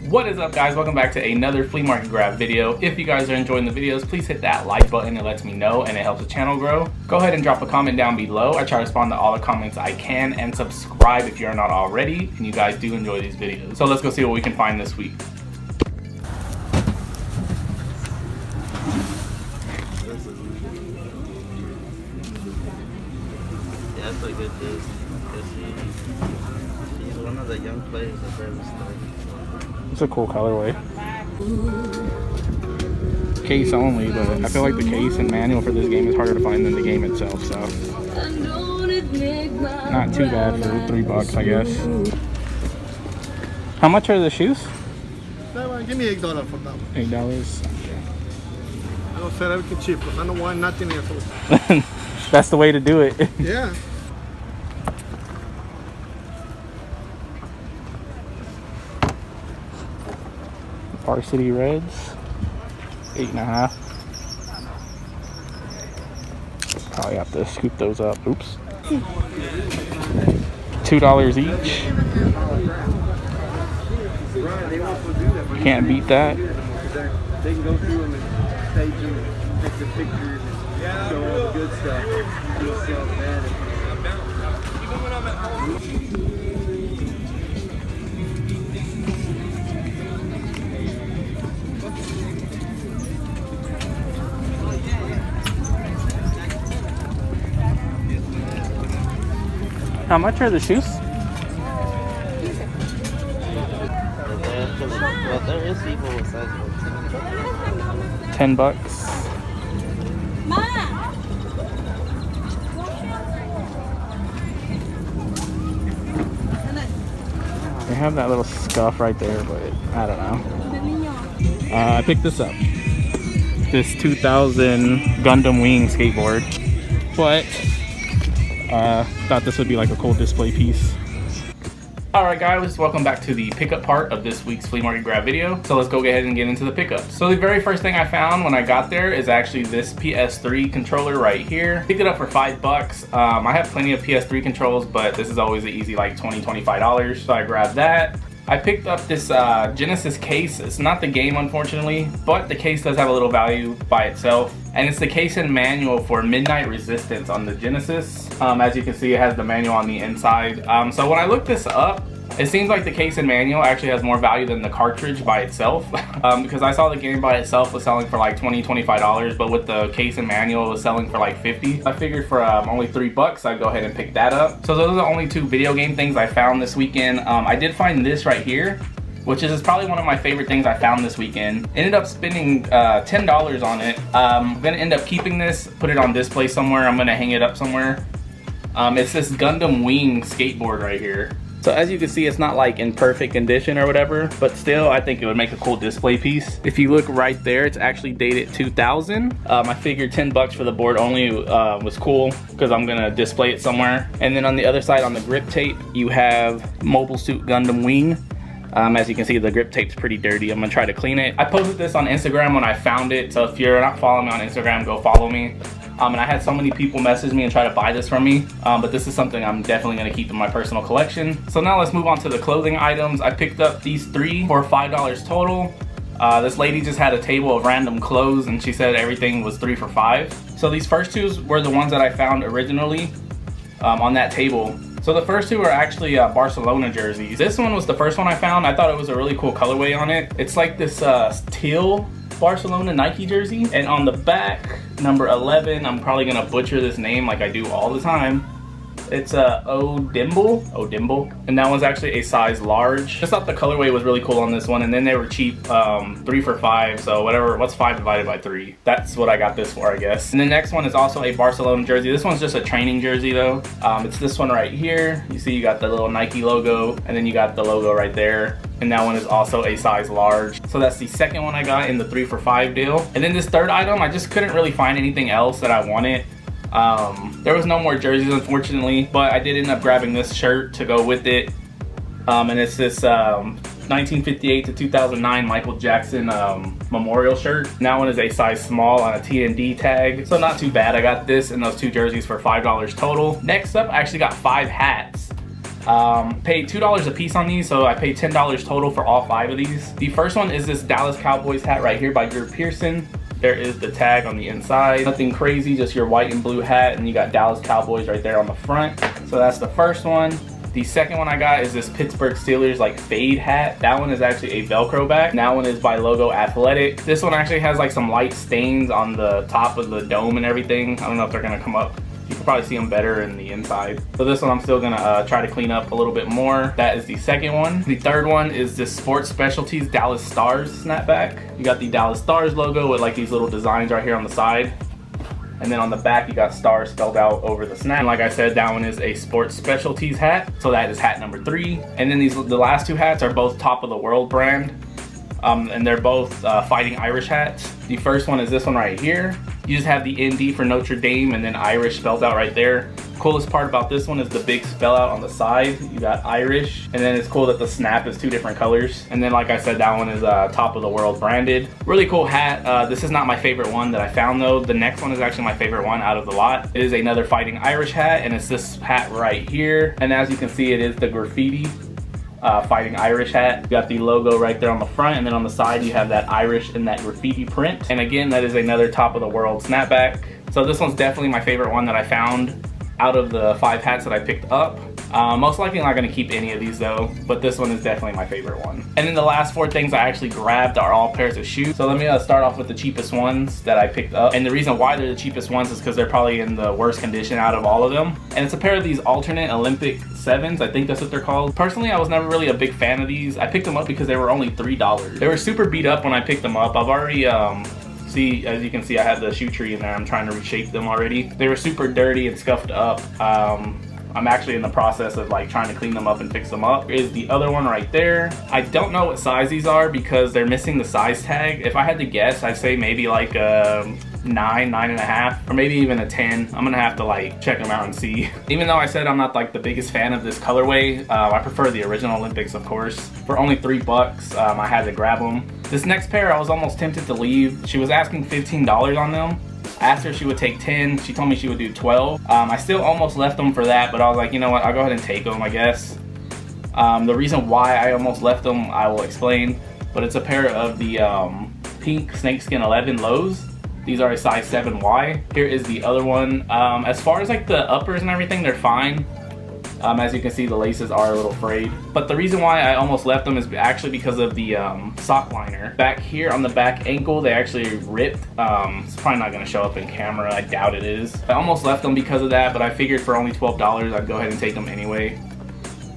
What is up, guys? Welcome back to another flea market grab video. If you guys are enjoying the videos, please hit that like button. It lets me know and it helps the channel grow. Go ahead and drop a comment down below. I try to respond to all the comments I can, and subscribe if you're not already and you guys do enjoy these videos. So let's go see what we can find this week. Yeah, that's a good dude. She's one of the young players that ever started. It's a cool colorway. Case only, but I feel like the case and manual for this game is harder to find than the game itself, so not too bad for $3, I guess. How much are the shoes? Give me $8 for that one. $8. I don't sell everything cheap because I don't want nothing else. That's the way to do it. Yeah. Varsity Reds, 8.5. Probably have to scoop those up. Oops. $2 each. Can't beat that. They can go through them and take you, take the pictures, and show all the good stuff. You'll sell bad. How much are the shoes? Well, there is people with size 14. $10. They have that little scuff right there, but I don't know. I picked this up. This 2000 Gundam Wing skateboard, but thought this would be like a cool display piece. Alright guys, welcome back to the pickup part of this week's flea market grab video. So let's go ahead and get into the pickups. So the very first thing I found when I got there is actually this Ps3 controller right here. Picked it up for $5. I have plenty of Ps3 controls, but this is always an easy like $20–25, so I grabbed that. I picked up this Genesis case. It's not the game, unfortunately, but the case does have a little value by itself. And it's the case and manual for Midnight Resistance on the Genesis. As you can see, it has the manual on the inside. So when I looked this up, it seems like the case and manual actually has more value than the cartridge by itself. Because I saw the game by itself was selling for like $20–25, but with the case and manual it was selling for like $50. I figured for only $3, I'd go ahead and pick that up. So those are the only two video game things I found this weekend. I did find this right here, which is probably one of my favorite things I found this weekend. Ended up spending $10 on it. I'm gonna end up keeping this, put it on display somewhere. I'm gonna hang it up somewhere. It's this Gundam Wing skateboard right here. So as you can see, it's not like in perfect condition or whatever, but still I think it would make a cool display piece. If you look right there, it's actually dated 2000. I figured $10 for the board only was cool because I'm gonna display it somewhere. And then on the other side on the grip tape, you have Mobile Suit Gundam Wing. As you can see, the grip tape's pretty dirty. I'm gonna try to clean it. I posted this on Instagram when I found it, so if you're not following me on Instagram, go follow me. And I had so many people message me and try to buy this from me, but this is something I'm definitely gonna keep in my personal collection. So now let's move on to the clothing items. I picked up these three for $5 total. This lady just had a table of random clothes and she said everything was 3 for $5. So these first two were the ones that I found originally on that table. So the first two are actually Barcelona jerseys. This one was the first one I found. I thought it was a really cool colorway on it. It's like this teal Barcelona Nike jersey, and on the back, number 11, I'm probably gonna butcher this name like I do all the time. It's Odimble, and that one's actually a size large. Just thought the colorway was really cool on this one, and then they were cheap, 3 for $5, so whatever, what's 5 divided by 3? That's what I got this for, I guess. And the next one is also a Barcelona jersey. This one's just a training jersey though. It's this one right here. You see you got the little Nike logo, and then you got the logo right there. And that one is also a size large. So that's the second one I got in the 3 for $5 deal. And then this third item, I just couldn't really find anything else that I wanted. There was no more jerseys, unfortunately, but I did end up grabbing this shirt to go with it. And it's this 1958 to 2009 Michael Jackson memorial shirt. And that one is a size small on a TND tag, so not too bad. I got this and those two jerseys for $5 total. Next up, I actually got 5 hats. Paid $2 a piece on these, so I paid $10 total for all 5 of these. The first one is this Dallas Cowboys hat right here by Drew Pearson. There is the tag on the inside. Nothing crazy, just your white and blue hat, and you got Dallas Cowboys right there on the front. So that's the first one. The second one I got is this Pittsburgh Steelers like fade hat. That one is actually a Velcro back. That one is by Logo Athletic. This one actually has like some light stains on the top of the dome and everything. I don't know if they're gonna come up. You can probably see them better in the inside. So this one I'm still gonna try to clean up a little bit more. That is the second one. The third one is this Sports Specialties Dallas Stars snapback. You got the Dallas Stars logo with like these little designs right here on the side. And then on the back, you got stars spelled out over the snap. And like I said, that one is a Sports Specialties hat. So that is hat number 3. And then the last 2 hats are both top of the world brand. And they're both Fighting Irish hats. The first one is this one right here. You just have the ND for Notre Dame and then Irish spelled out right there. Coolest part about this one is the big spell out on the side. You got Irish, and then it's cool that the snap is 2 different colors. And then like I said, that one is top of the world branded. Really cool hat. This is not my favorite one that I found though. The next one is actually my favorite one out of the lot. It is another Fighting Irish hat, and it's this hat right here. And as you can see, it is the graffiti Fighting Irish hat. You got the logo right there on the front, and then on the side you have that Irish and that graffiti print. And again, that is another top of the world snapback. So this one's definitely my favorite one that I found out of the 5 hats that I picked up. Most likely not gonna keep any of these though, but this one is definitely my favorite one. And then the last 4 things I actually grabbed are all pairs of shoes. So let me start off with the cheapest ones that I picked up. And the reason why they're the cheapest ones is because they're probably in the worst condition out of all of them. And it's a pair of these alternate Olympic 7s, I think that's what they're called. Personally, I was never really a big fan of these. I picked them up because they were only $3. They were super beat up when I picked them up. I've already, see, as you can see, I have the shoe tree in there. I'm trying to reshape them already. They were super dirty and scuffed up. I'm actually in the process of like trying to clean them up and fix them up. Is the other one right there. I don't know what size these are because they're missing the size tag. If I had to guess, I'd say maybe like a 9.5, or maybe even a 10. I'm gonna have to like check them out and see. Even though I said I'm not like the biggest fan of this colorway, I prefer the original Olympics, of course. For only $3, I had to grab them. This next pair, I was almost tempted to leave. She was asking $15 on them. I asked her if she would take 10. She told me she would do 12. I still almost left them for that, but I was like, you know what? I'll go ahead and take them, I guess. The reason why I almost left them, I will explain. But it's a pair of the pink Snakeskin 11 lows. These are a size 7Y. Here is the other one. As far as like the uppers and everything, they're fine. As you can see, the laces are a little frayed. But the reason why I almost left them is actually because of the sock liner. Back here on the back ankle, they actually ripped. It's probably not gonna show up in camera, I doubt it is. I almost left them because of that, but I figured for only $12, I'd go ahead and take them anyway.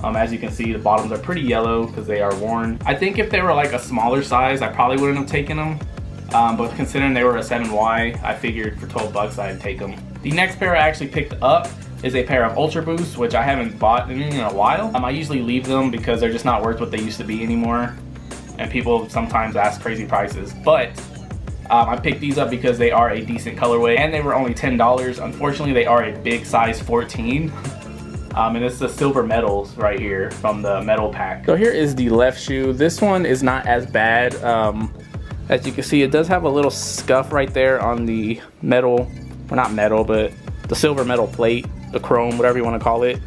As you can see, the bottoms are pretty yellow because they are worn. I think if they were like a smaller size, I probably wouldn't have taken them. But considering they were a 7Y, I figured for $12 I'd take them. The next pair I actually picked up is a pair of Ultra Boosts, which I haven't bought in a while. I usually leave them because they're just not worth what they used to be anymore. And people sometimes ask crazy prices. But I picked these up because they are a decent colorway and they were only $10. Unfortunately, they are a big size 14. And it's the silver medals right here from the medal pack. So here is the left shoe. This one is not as bad. As you can see, it does have a little scuff right there on the metal, or not metal, but the silver metal plate, the chrome, whatever you want to call it.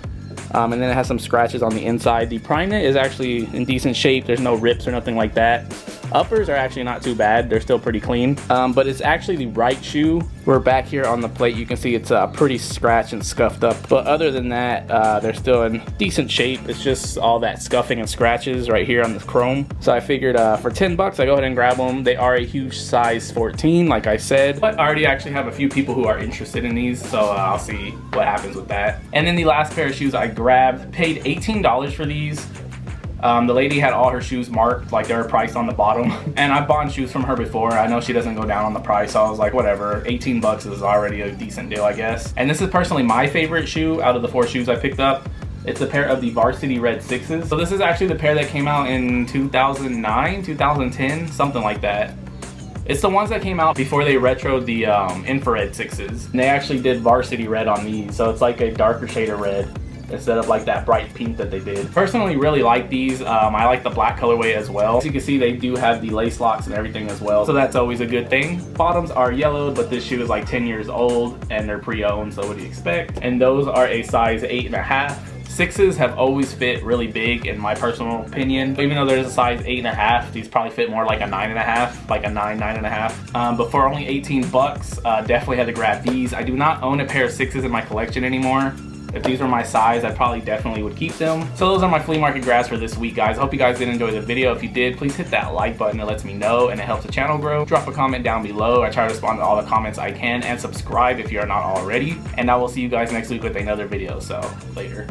And then it has some scratches on the inside. The prime knit is actually in decent shape. There's no rips or nothing like that. Uppers are actually not too bad. They're still pretty clean. But it's actually the right shoe. We're back here on the plate. You can see it's pretty scratched and scuffed up. But other than that, they're still in decent shape. It's just all that scuffing and scratches right here on the chrome. So I figured for $10, I go ahead and grab them. They are a huge size 14, like I said. But I already actually have a few people who are interested in these. So I'll see what happens with that. And then the last pair of shoes I grabbed, paid $18 for these. The lady had all her shoes marked, like they were priced on the bottom. And I bought shoes from her before. I know she doesn't go down on the price, so I was like, whatever, $18 is already a decent deal, I guess. And this is personally my favorite shoe out of the 4 shoes I picked up. It's a pair of the Varsity Red Sixes. So this is actually the pair that came out in 2009, 2010, something like that. It's the ones that came out before they retroed the infrared 6s. And they actually did Varsity Red on these, so it's like a darker shade of red instead of like that bright pink that they did. Personally, really like these. I like the black colorway as well. As you can see, they do have the lace locks and everything as well, so that's always a good thing. Bottoms are yellowed, but this shoe is like 10 years old and they're pre-owned, so what do you expect? And those are a size 8.5. Sixes have always fit really big in my personal opinion. Even though there's a size 8.5, these probably fit more like a 9.5, like a 9.5. But for only 18 bucks, definitely had to grab these. I do not own a pair of sixes in my collection anymore. If these were my size, I probably definitely would keep them. So those are my flea market grabs for this week, guys. I hope you guys did enjoy the video. If you did, please hit that like button. It lets me know and it helps the channel grow. Drop a comment down below. I try to respond to all the comments I can, and subscribe if you are not already. And I will see you guys next week with another video. So later.